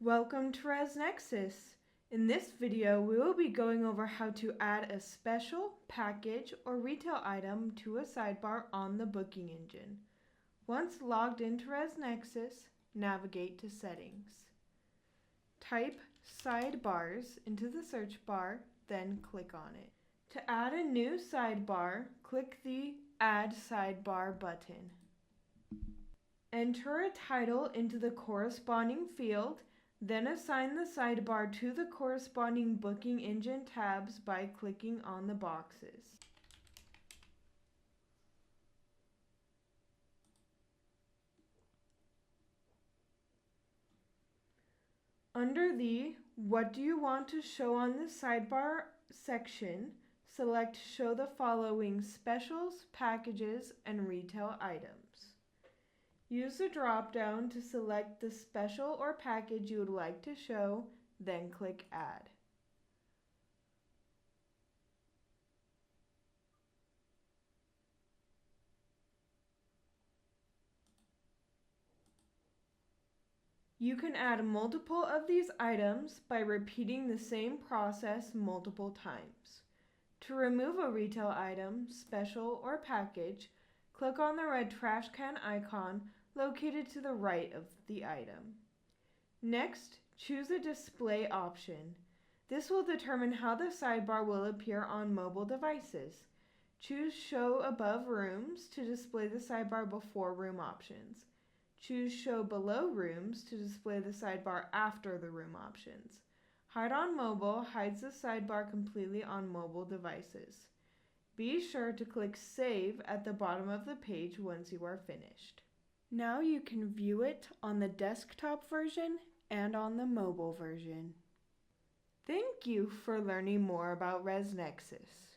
Welcome to ResNexus. In this video, we will be going over how to add a special, package, or retail item to a sidebar on the booking engine. Once logged into ResNexus, navigate to Settings. Type Sidebars into the search bar, then click on it. To add a new sidebar, click the Add Sidebar button. Enter a title into the corresponding field, then assign the sidebar to the corresponding booking engine tabs by clicking on the boxes. Under the What do you want to show on the sidebar section, select Show the following specials, packages, and retail items. Use the drop-down to select the special or package you would like to show, then click Add. You can add multiple of these items by repeating the same process multiple times. To remove a retail item, special, or package, click on the red trash can icon located to the right of the item. Next, choose a display option. This will determine how the sidebar will appear on mobile devices. Choose Show Above Rooms to display the sidebar before room options. Choose Show Below Rooms to display the sidebar after the room options. Hide on Mobile hides the sidebar completely on mobile devices. Be sure to click Save at the bottom of the page once you are finished. Now you can view it on the desktop version and on the mobile version. Thank you for learning more about ResNexus.